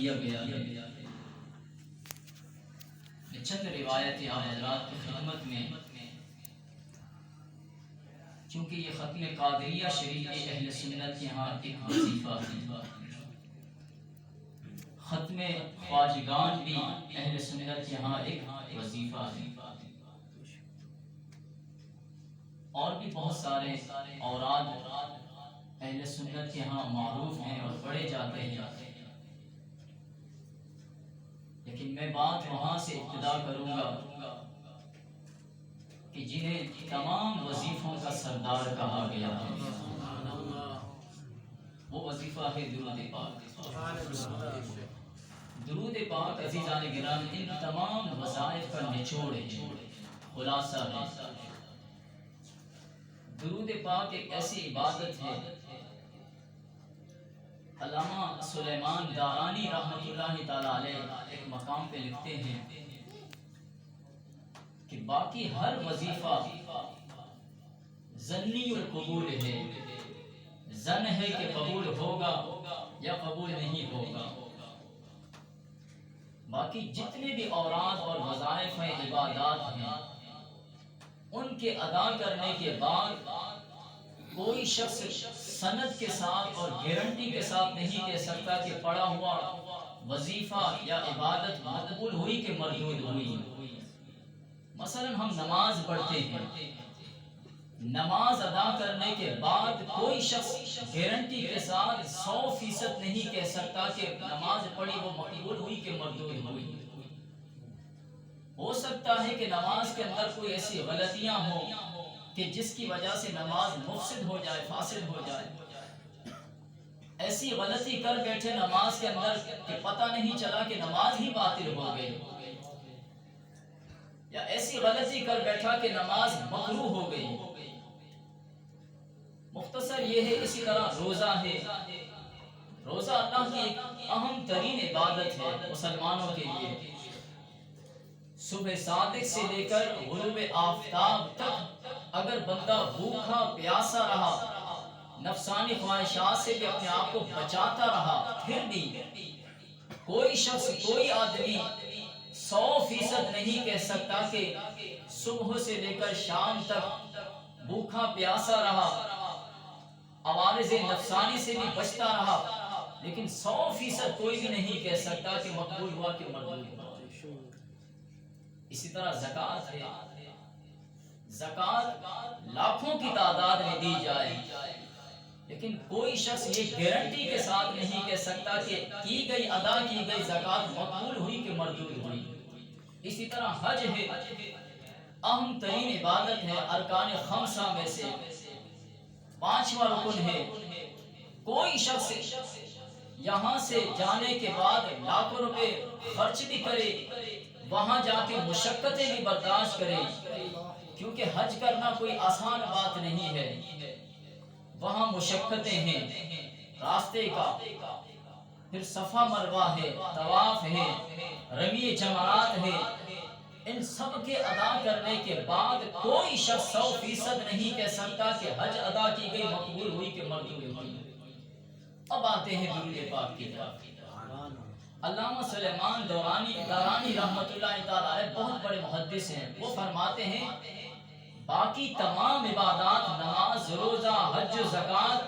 کیا گیا ہے۔ میں چند روایتیں آپ حضرات کی خدمت میں، چونکہ یہ ختم قادریہ شریف اہل سنت کے ہاں ایک وظیفہ ہے، ختم خواجگان بھی اہل سنت کے ہاں ایک وظیفہ ہے، اور بھی بہت سارے اوراد اہل سنت کے ہاں معروف ہیں اور پڑھے جاتے ہیں، لیکن میں بات وہاں سے ابتدا کروں گا کہ جنہیں تمام وظیفوں کا سردار کہا گیا ہے، وہ وظیفہ ہے درود پاک۔ درود پاک عزیزان گرامی ان تمام وظائف کا نچوڑ ہے، خلاصہ ہے۔ درود پاک ایک ایسی عبادت ہے، علامہ سلیمان دارانی رحمۃ اللہ تعالی علیہ ایک مقام پہ لکھتے ہیں کہ باقی ہر وظیفہ ظنی القبول ہے، ظن ہے کہ قبول ہوگا یا قبول نہیں ہوگا۔ باقی جتنے بھی اوراد اور وظائف ہیں، عبادات ہیں، ان کے ادا کرنے کے بعد کوئی شخص سند کے ساتھ اور گارنٹی کے ساتھ نہیں کہہ سکتا کہ پڑھا ہوا وظیفہ یا عبادت مقبول ہوئی کہ مردود ہوئی۔ مثلا ہم نماز پڑھتے ہیں، نماز ادا کرنے کے بعد کوئی شخص گارنٹی کے ساتھ 100% نہیں کہہ سکتا کہ نماز پڑھی وہ مقبول ہوئی کہ مردود ہوئی۔ ہو سکتا ہے کہ نماز کے اندر کوئی ایسی غلطیاں ہوں کہ جس کی وجہ سے نماز مفسد ہو جائے، فاسد ہو جائے۔ ایسی غلطی کر بیٹھے نماز کے اندر کہ پتہ نہیں چلا کہ نماز ہی باطل ہو گئی، یا ایسی غلطی کر بیٹھا کہ نماز مکروہ ہو گئی۔ مختصر یہ ہے، اسی طرح روزہ ہے، روزہ اللہ کی ایک اہم ترین عبادت ہے مسلمانوں کے لیے۔ صبح صادق سے لے کر غروب آفتاب تک اگر بندہ بھوکا پیاسا رہا، نفسانی خواہشات سے بھی اپنے آپ کو بچاتا رہا، پھر بھی کوئی شخص، کوئی آدمی 100% نہیں کہہ سکتا کہ صبح سے لے کر شام تک بھوکا پیاسا رہا، عوارض نفسانی سے بھی بچتا رہا، لیکن 100% کوئی بھی نہیں کہہ سکتا کہ مقبول ہوا کہ مردود ہوا۔ اسی طرح زکوٰۃ ہے، زکوٰۃ لاکھوں کی تعداد میں دی جائے، لیکن کوئی شخص یہ گارنٹی کے ساتھ نہیں کہہ سکتا کہ کی گئی، ادا کی گئی زکوٰۃ مقبول ہوئی کہ مردود ہوئی۔ اسی طرح حج ہے، اہم ترین عبادت ہے، ارکان خمسہ میں سے 5واں رکن ہے۔ کوئی شخص یہاں سے جانے کے بعد لاکھوں روپے خرچ بھی کرے، وہاں جا کے مشقتیں بھی برداشت کرے، کیونکہ حج کرنا کوئی آسان بات نہیں ہے، وہاں مشقتیں ہیں راستے کا، پھر صفا مروہ ہے، طواف ہے، رمی جمرات ہے، ان سب کے ادا کرنے کے بعد کوئی شخص 100% نہیں کہہ سکتا کہ حج ادا کی گئی مقبول ہوئی کہ مردود ہوئی۔ اب آتے ہیں درود پاک کی طرف۔ علامہ سلیمان دارانی رحمۃ اللہ تعالی علیہ بہت بڑے محدث ہیں، وہ فرماتے ہیں باقی تمام عبادات، نماز، روزہ، حج و زکوٰۃ،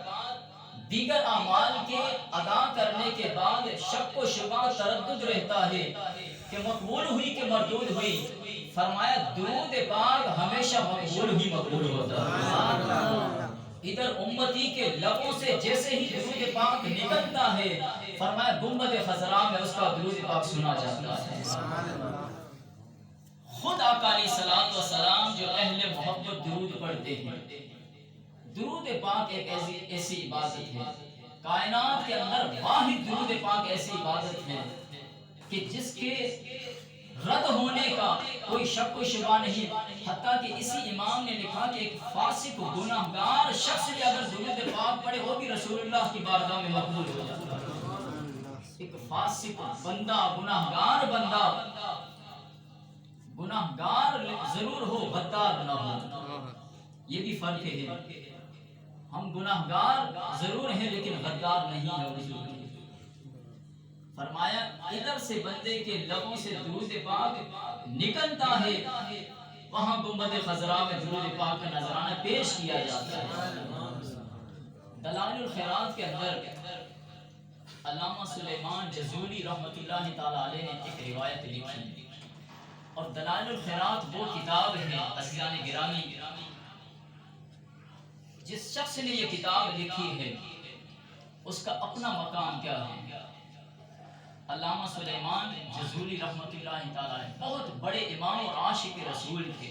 دیگر اعمال کے ادا کرنے کے بعد شک و شبہ، تردد رہتا ہے کہ مقبول ہوئی کہ مردود ہوئی۔ فرمایا درود پاک ہمیشہ مقبول ہی مقبول ہوتا ہے۔ ادھر امتی کے لبوں سے جیسے ہی درود پاک نکلتا ہے، فرمایا گنبد خضرا میں اس کا درود پاک سنا جاتا ہے۔ خود آقا علیہ الصلوۃ والسلام جو اہل محبت درود پڑھتے ہیں، درود پاک ایک ایسی عبادت ہے، کائنات کے اندر واحد درود پاک ایسی عبادت ہے کہ جس کے رد ہونے کا کوئی شک و شبہ نہیں۔ حتیٰ کہ اسی امام نے لکھا کہ ایک فاسق گناہگار شخص بھی اگر درود پاک پڑھے وہ بھی رسول اللہ کی بارگاہ میں مقبول ہو جاتا ہے۔ ایک فاسق بندہ، گناہگار بندہ، گناہگار ضرور ہو، غدار نہ ہو، یہ بھی فرق ہے۔ ہم گناہگار ضرور ہیں لیکن غدار نہیں ہیں۔ فرمایا ادھر سے بندے کے لبوں سے درود پاک نکلتا ہے، وہاں گنبد خضرا میں درود پاک کا نذرانہ پیش کیا جاتا ہے۔ دلائل الخیرات کے اندر علامہ سلیمان جزولی رحمۃ اللہ تعالی علیہ نے ایک روایت لکھی، اور دلائل الخیرات وہ کتاب ہے عزیزان گرامی، جس شخص نے یہ کتاب لکھی ہے اس کا اپنا مقام کیا ہے۔ علامہ سلیمان جزولی رحمۃ اللہ تعالی علیہ بہت بڑے امام اور عاشق رسول تھے۔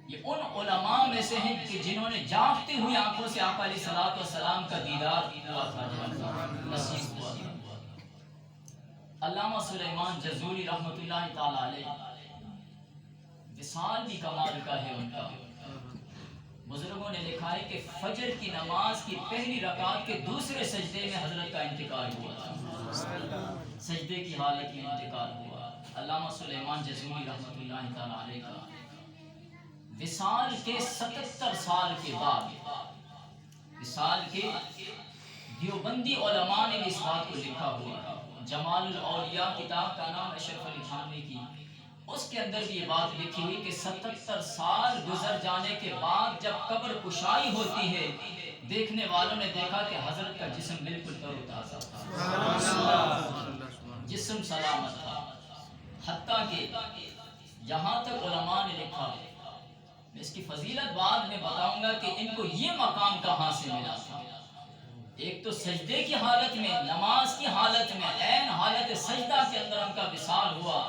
یہ ان علماء میں سے ہیں کہ جنہوں نے جاگتی ہوئی آنکھوں سے آقا علیہ الصلوۃ والسلام کا دیدار ہوا تھا، نصیب ہوا تھا۔ علامہ سلیمان جزولی رحمۃ اللہ تعالی علیہ وصال بھی کمال کا ہے ان کا۔ بزرگوں نے لکھا ہے کہ فجر کی نماز کی پہلی رکعت کے دوسرے سجدے میں حضرت کا انتقال ہوا تھا، سجدے کی حالت میں انتقال ہوا۔ علامہ سلیمان جزولی رحمۃ اللہ تعالی علیہ کا وصال کے 77 سال کے بعد، وصال کے دیوبندی علماء نے اس بات کو لکھا ہوا ہے۔ جمال الاولیاء کتاب کا نام اشرف علی تھانوی کی، اس کے اندر بھی یہ بات لکھی ہوئی کہ 77 سال گزر جانے کے بعد جب قبر کشائی ہوتی ہے، دیکھنے والوں نے دیکھا کہ حضرت کا جسم بالکل تر و تازہ تھا، جسم سلامت تھا۔ حتیٰ کہ یہاں تک علماء نے لکھا، میں اس کی فضیلت بعد میں بتاؤں گا کہ ان کو یہ مقام کہاں سے ملا تھا۔ ایک تو سجدے کی حالت میں، نماز کی حالت میں، عین حالت سجدہ کے اندر ان کا وصال ہوا،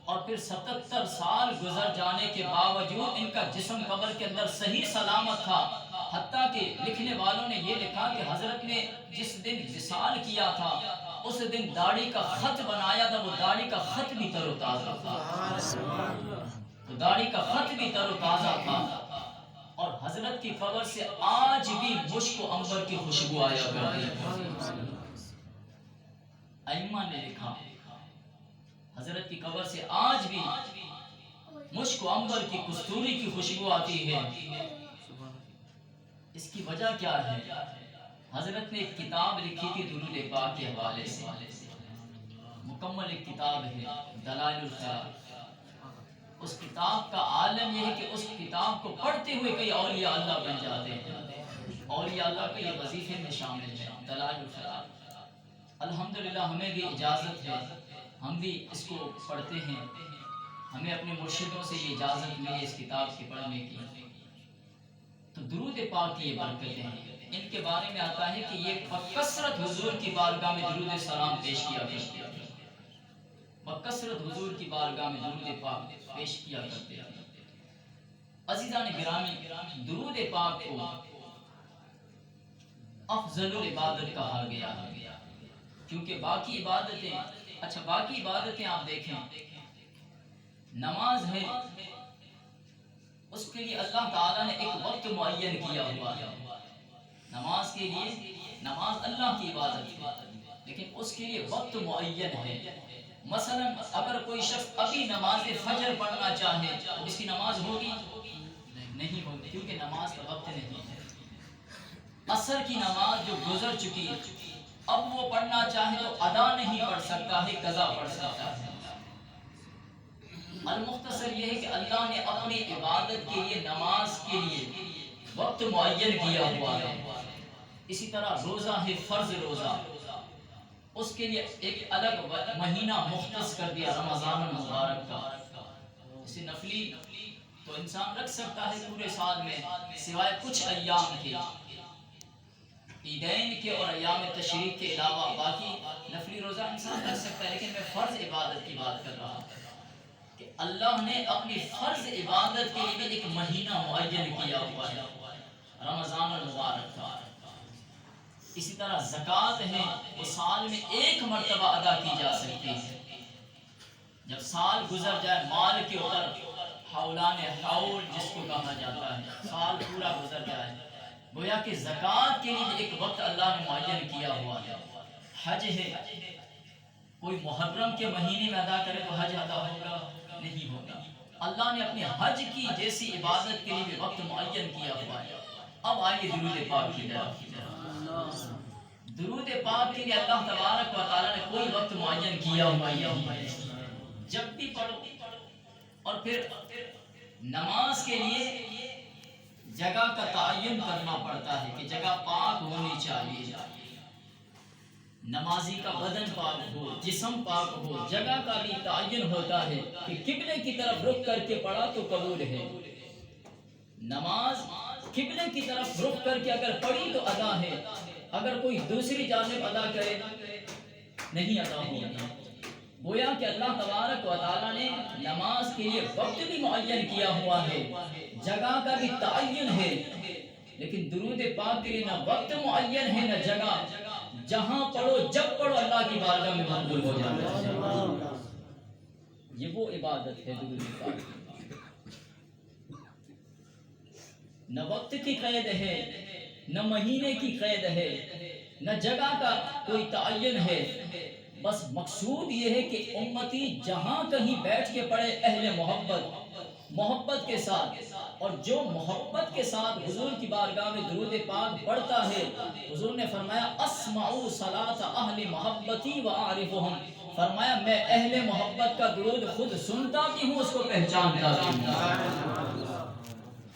اور پھر 77 سال گزر جانے کے باوجود ان کا جسم قبر کے اندر صحیح سلامت تھا۔ حتیٰ کہ لکھنے والوں نے یہ لکھا کہ حضرت نے جس دن وصال کیا تھا اس دن داڑھی کا خط بنایا تھا، وہ داڑھی کا خط بھی تر و تازہ تھا، تو داڑھی کا خط بھی تر و تازہ تھا۔ اور حضرت کی قبر سے آج بھی مشک و عنبر کی خوشبو آیا کرتی ہے۔ ائمہ نے لکھا حضرت کی قبر سے آج بھی مشک و عنبر کی کستوری کی خوشبو آتی ہے۔ اس کی وجہ کیا ہے؟ حضرت نے ایک کتاب لکھی تھی درود پاک کے حوالے سے، مکمل ایک کتاب ہے دلائل الخیرات۔ اس کتاب کا عالم یہ ہے کہ اس کتاب کو پڑھتے ہوئے کئی اولیاء اللہ بن جاتے ہیں، اولیاء اللہ کے یہ وظیفے میں شامل ہے دلائل الخیرات۔ الحمدللہ ہمیں بھی اجازت ہے، ہم بھی اس کو پڑھتے ہیں، ہمیں اپنے مرشدوں سے یہ اجازت ملی اس کتاب کے پڑھنے کی۔ تو درود پاک کی یہ برکتیں ہیں، ان کے بارے میں آتا ہے کہ یہ بکثرت حضور کی بارگاہ میں درود سلام پیش کیا کرتے ہیں، بکثرت حضور کی بارگاہ میں درود پاک پیش کیا کرتے ہیں۔ عزیزان گرامی، درود پاک کو افضل العبادت کہا گیا ہے، کیونکہ باقی عبادتیں، اچھا باقی عبادتیں آپ دیکھیں، نماز ہے، اس کے لیے اللہ تعالیٰ نے ایک وقت معین کیا ہوا ہے۔ نماز کے لیے، نماز اللہ کی عبادت ہے لیکن اس کے لیے وقت معین ہے۔ مثلا اگر کوئی شخص ابھی نماز فجر پڑھنا چاہے تو اس کی نماز ہوگی نہیں ہوگی، کیونکہ نماز کا وقت نہیں ہے۔ عصر کی نماز جو گزر چکی اب وہ پڑھنا چاہے تو ادا نہیں پڑھ سکتا ہے، قضا پڑھ سکتا ہے۔ المختصر یہ ہے کہ اللہ نے اپنی عبادت کے لیے، نماز کے لیے وقت معین کیا ہوا ہے۔ اسی طرح روزہ ہے، فرض روزہ، اس کے لیے ایک الگ مہینہ مختص کر دیا، رمضان المبارک کا۔ اسے نفلی تو انسان رکھ سکتا ہے پورے سال میں، سوائے کچھ ایام کے، عیدین کے اور ایام تشریق کے علاوہ باقی نفلی روزہ انسان رکھ سکتا ہے۔ لیکن میں فرض عبادت کی بات کر رہا ہوں کہ اللہ نے اپنی فرض عبادت کے لیے ایک مہینہ معین کیا ہوا ہے، رمضان المبارک کا۔ اسی طرح زکوٰۃ ہے، وہ سال میں ایک مرتبہ ادا کی جا سکتی ہے۔ جب سال گزر جائے، مال کے اوپر حولان حول جس کو کہا جاتا ہے، سال پورا گزر جائے، گویا کہ زکوٰۃ کے لیے ایک وقت اللہ نے معین کیا ہوا ہے۔ حج ہے، کوئی محرم کے مہینے میں ادا کرے تو حج ادا ہوگا نہیں ہوگا۔ اللہ نے اپنے حج کی جیسی عبادت کے لیے بھی وقت معین کیا ہوا ہے۔ اب آئیے درود پاک کی طرف۔ درود پاک کے لیے اللہ تبارک و تعالی نے کوئی وقت معین کیا ہوا ہے، جب بھی پڑھو۔ اور پھر نماز کے لیے جگہ کا تعین کرنا پڑتا ہے کہ جگہ پاک ہونی چاہیے، نمازی کا بدن پاک ہو، جسم پاک ہو۔ جگہ کا بھی تعین ہوتا ہے کہ قبلے کی طرف رخ کر کے پڑھا تو قبول ہے، نماز قبلے کی طرف رخ کر کے اگر پڑھی تو ادا ہے، اگر کوئی دوسری جانب ادا کرے نہیں ادا ہوگا۔ گویا کہ اللہ تبارک و تعالی نے نماز کے لیے وقت بھی معین کیا ہوا ہے، جگہ کا بھی تعین ہے، لیکن درود پاک کے لیے نہ وقت معین ہے نہ جگہ، جہاں پڑھو جب پڑھو اللہ کی بارگاہ میں مقبول ہو جاتا ہے۔ یہ وہ عبادت ہے درود پاک کی، نہ وقت کی قید ہے، نہ مہینے کی قید ہے، نہ جگہ کا کوئی تعین ہے، بس مقصود یہ ہے کہ امتی جہاں کہیں بیٹھ کے پڑھے اہل محبت کے ساتھ، اور جو محبت کے ساتھ حضور کی بارگاہ میں درود پاک پڑھتا ہے، حضور نے فرمایا اسمعوا صلاۃ اہل محبتی واعرفهم، فرمایا میں اہل محبت کا درود خود سنتا بھی ہوں، اس کو پہچانتا بھی ہوں۔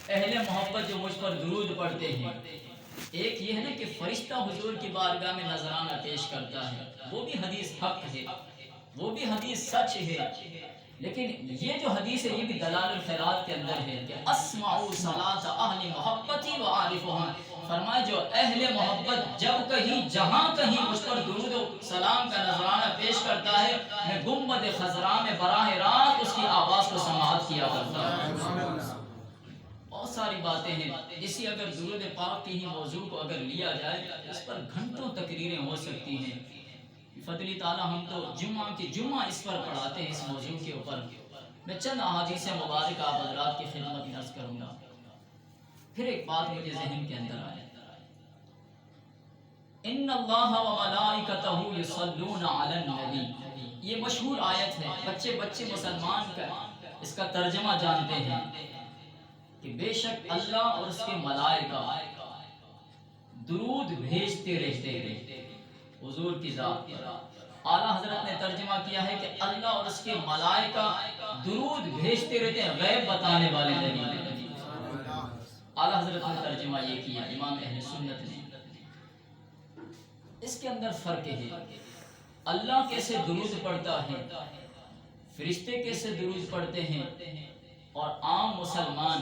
اہل محبت جو مجھ پر درود پڑھتے ہیں، ایک یہ ہے نا کہ فرشتہ حضور کی بارگاہ میں نذرانہ پیش کرتا ہے، وہ بھی حدیث حق ہے، وہ بھی حدیث سچ ہے، لیکن یہ جو حدیث ہے یہ بھی دلال الخیرات کے اندر ہے کہ اسمعوا صلاۃ اہل محبتی وعارفهم، فرمایا جو اہل محبت جب کہیں جہاں کہیں مجھ پر درود و سلام کا نذرانہ پیش کرتا ہے، میں گنبد خضراء میں براہ راست اس کی آواز کو سماعت کیا کرتا ہوں۔ بہت ساری باتیں ہیں، اسی اگر درود پاک کی ہی موضوع کو اگر لیا جائے اس پر گھنٹوں تقریریں ہو سکتی ہیں۔ فضل تعالیٰ ہم تو جمعہ اس پر پڑھاتے ہیں، اس موضوع کے اوپر۔ میں چند احادیث مبارک آپ حضرات کی خدمت میں عرض کروں گا۔ پھر ایک بات مجھے ذہن کے اندر آئی، ان اللہ و ملائکتہ یصلون علی النبی، یہ مشہور آیت ہے، بچے مسلمان کا اس کا ترجمہ جانتے ہیں کہ بے شک اللہ اور اس کے ملائکہ درود بھیجتے رہتے ہیں حضور کی ذات پر۔ اعلیٰ حضرت نے ترجمہ کیا ہے کہ اللہ اور اس کے ملائکہ درود بھیجتے رہتے ہیں، غیب بتانے والے نبی۔ اعلیٰ حضرت نے ترجمہ یہ کیا، امام اہل سنت نے۔ اس کے اندر فرق ہے، اللہ کیسے درود پڑھتا ہے، فرشتے کیسے درود پڑھتے ہیں، اور عام مسلمان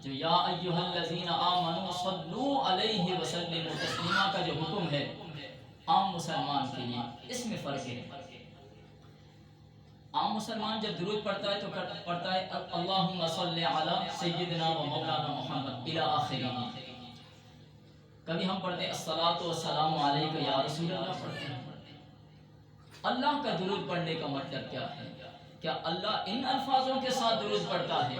جو یا ایھا الذین آمنوا صلوا علیہ وسلموا تسلیما کا جو حکم ہے عام مسلمان کے لیے، اس میں فرق ہے۔ عام مسلمان جب درود پڑھتا ہے تو پڑھتا ہے اللہم صلی علی سیدنا و مولانا محمد الی آخرہ۔ کبھی ہم پڑھتے ہیں الصلاۃ والسلام علیک یا رسول اللہ پڑھتے ہیں۔ اللہ کا درود پڑھنے کا مطلب کیا ہے؟ کیا اللہ ان الفاظوں کے ساتھ درود پڑھتا ہے؟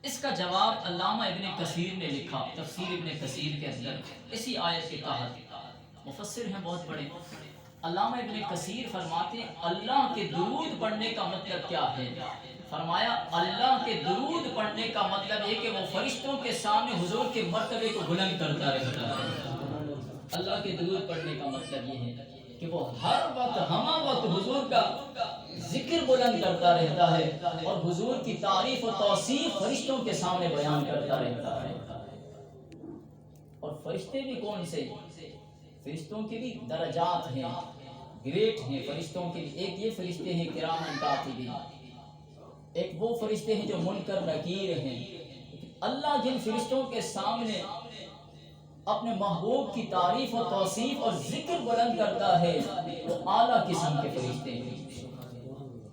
اس کا جواب علامہ ابن کثیر نے لکھا، تفسیر ابن کثیر کے اندر، اسی آیت کے تحت۔ مفسر ہیں بہت بڑے، علامہ ابن کثیر فرماتے ہیں اللہ کے درود پڑھنے کا مطلب کیا ہے؟ فرمایا اللہ کے درود پڑھنے کا مطلب یہ کہ وہ فرشتوں کے سامنے حضور کے مرتبے کو بلند کرتا رہتا ہے۔ اللہ کے درود پڑھنے کا مطلب یہ ہے کہ وہ ہر وقت ہمہ وقت حضور کا ذکر بلند کرتا رہتا ہے، اور حضور کی تعریف و توصیف فرشتوں کے سامنے بیان کرتا رہتا ہے۔ اور فرشتے بھی کون سے؟ فرشتوں کے بھی درجات ہیں، گریٹ ہیں فرشتوں کے بھی۔ ایک یہ فرشتے ہیں کرام کاتبین، ایک وہ فرشتے ہیں جو منکر نکیر ہیں۔ اللہ جن فرشتوں کے سامنے اپنے محبوب کی تعریف و توصیف اور ذکر بلند کرتا ہے وہ اعلیٰ قسم کے فرشتے ہیں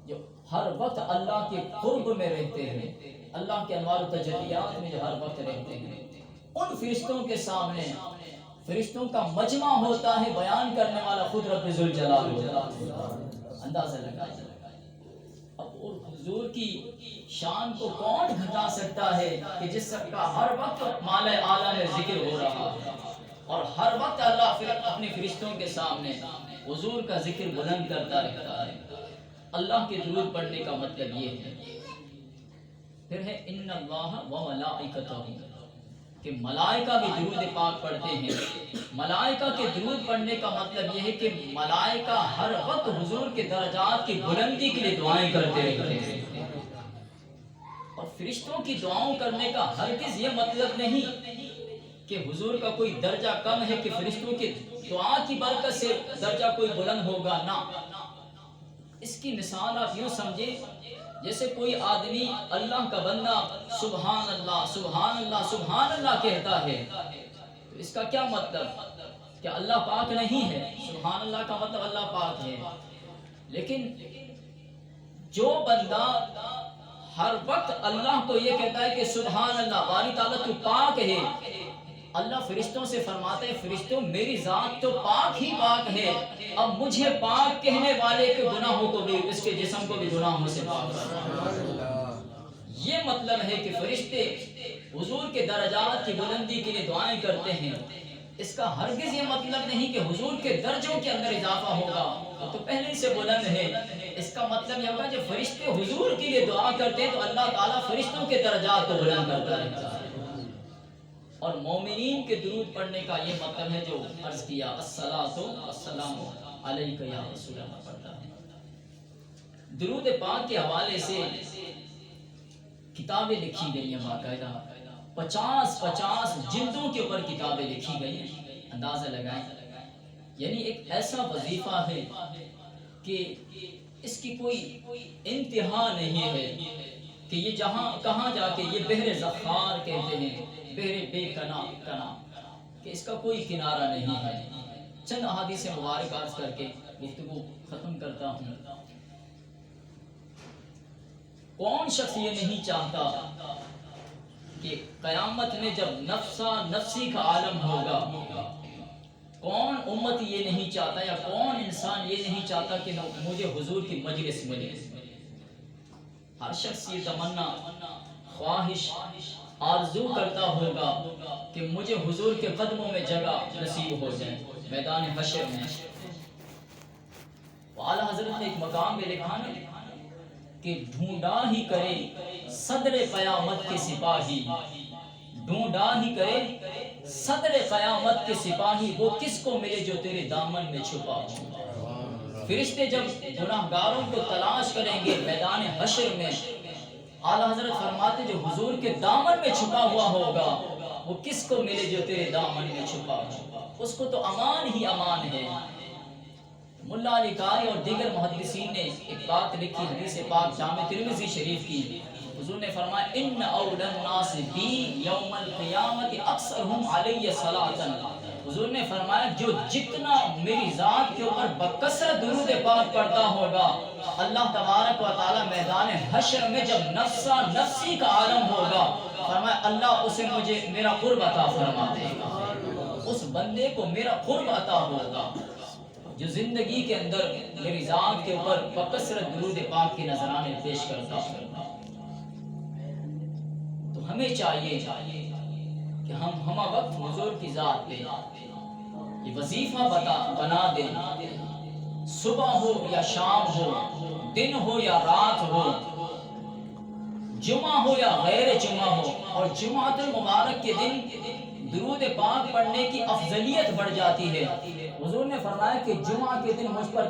جو ہر وقت اللہ کے قرب میں رہتے ہیں، اللہ کے انوار و تجلیات میں جو ہر وقت رہتے ہیں۔ ان فرشتوں کے سامنے فرشتوں کا مجمع ہوتا ہے، بیان کرنے والا خود رب ذوالجلال ہوتا ہے۔ اندازہ لگائیں اب حضور کی شان کو کون گھٹا سکتا ہے کہ جس کا ہر وقت مالے اعلیٰ میں ذکر ہو رہا ہے، اور ہر وقت اللہ پھر اپنے فرشتوں کے سامنے حضور کا ذکر بلند کرتا رہتا ہے۔ اللہ کے درود پڑھنے کا مطلب یہ ہے۔ پھر ہے ان اللہ و ملائکتہ، کہ ملائکہ بھی درود پاک پڑھتے ہیں. ملائکہ کے درود پڑھنے کا مطلب یہ ہے کہ ملائکہ ہر وقت حضور کے درجات کی بلندی کے لیے دعائیں کرتے رہتے ہیں. اور فرشتوں کی دعاؤں کرنے کا ہرگز یہ مطلب نہیں کہ حضور کا کوئی درجہ کم ہے کہ فرشتوں کی دعا کی برکت سے درجہ کوئی بلند ہوگا. نہ، اس کی مثال آپ یوں سمجھیں جیسے کوئی آدمی اللہ کا بندہ سبحان اللہ سبحان اللہ سبحان اللہ کہتا ہے، تو اس کا کیا مطلب؟ کہ اللہ پاک نہیں ہے. سبحان اللہ کا مطلب اللہ پاک ہے. لیکن جو بندہ ہر وقت اللہ کو یہ کہتا ہے کہ سبحان اللہ، باری تعالیٰ تو پاک ہے، اللہ فرشتوں سے فرماتے ہیں فرشتوں میری ذات تو پاک ہی پاک ہے، اب مجھے پاک کہنے والے کے گناہوں کو بھی، اس کے جسم کو بھی گناہوں سے پاک کرنا. یہ مطلب ہے کہ فرشتے حضور کے درجات کی بلندی کے لیے دعائیں کرتے ہیں. اس کا ہرگز یہ مطلب نہیں کہ حضور کے درجوں کے اندر اضافہ ہوگا، وہ تو پہلے سے بلند ہے. اس کا مطلب یہ ہوگا جب فرشتے حضور کے لیے دعا کرتے ہیں تو اللہ تعالیٰ فرشتوں کے درجات کو بلند کرتا رہتا ہے. اور مومنین کے درود پڑھنے کا یہ مطلب ہے جو عرض کیا الصلاۃ والسلام علیک یا رسول اللہ پڑھتا ہے. درود پاک کے حوالے سے کتابیں لکھی گئی ہیں، باقاعدہ 50 جلدوں کے اوپر کتابیں لکھی گئی ہیں. اندازہ لگائیں، یعنی ایک ایسا وظیفہ ہے کہ اس کی کوئی انتہا نہیں ہے کہ یہ کہاں جا کے یہ بحر زخار کہتے ہیں، بحر بے کنا، کہ اس کا کوئی کنارہ نہیں ہے. چند احادیث مبارک عرض کر کے گفتگو ختم کرتا ہوں. کون شخص یہ نہیں چاہتا کہ قیامت میں جب نفسی کا عالم ہوگا، کون امت یہ نہیں چاہتا یا کون انسان یہ نہیں چاہتا کہ مجھے حضور کی مجلس ملے. ہر شخص یہ تمنا، خواہش، آرزو کرتا ہوگا کہ مجھے حضور کے قدموں میں جگہ نصیب ہو جائے میدان حشر میں. اعلیٰ حضرت نے ایک مقام میں لکھا نا کہ ڈھونڈا ہی کرے صدر قیامت کے سپاہی، ڈھونڈا ہی کرے صدر قیامت کے سپاہی، وہ کس کو ملے جو تیرے دامن میں چھپا ہو. فرشتے جب گناہگاروں کو تلاش کریں گے میدان حشر میں، اعلیٰ حضرت فرماتے جو حضور کے دامن میں چھپا ہوا ہوگا وہ کس کو ملے جو تیرے دامن میں چھپا ہو، اس کو تو امان ہی امان ہے. ملا علی قاری اور دیگر محدثین نے ایک بات لکھی حدیث پاک جامع ترمذی شریف کی. حضور نے فرمایا ان اول الناس بی یوم القیامت اکثرهم علی صلاۃ. حضور نے فرمایا جو جتنا میری ذات کے اوپر بکثرت درود پاک پڑھتا ہوگا، اللہ تبارک و تعالی میدان حشر میں جب نفسی کا عالم ہوگا، فرمایا اللہ اسے مجھے میرا قرب عطا فرما دے گا. اس بندے کو میرا قرب عطا ہوگا جو زندگی کے اندر میری ذات کے اوپر بکثرت درود پاک کے نذرانے پیش کرتا ہے. تو ہمیں چاہیے کہ ہم ہمہ وقت حضور کی ذات پہ یہ وظیفہ بنا دیں. صبح ہو یا شام ہو، دن ہو یا رات ہو، جمعہ ہو یا غیر جمعہ ہو. اور جمعۃ المبارک کے دن درود پاک پڑھنے کی افضلیت بڑھ جاتی ہے. حضور نے فرمایا کہ جمعہ کے دن مجھ پر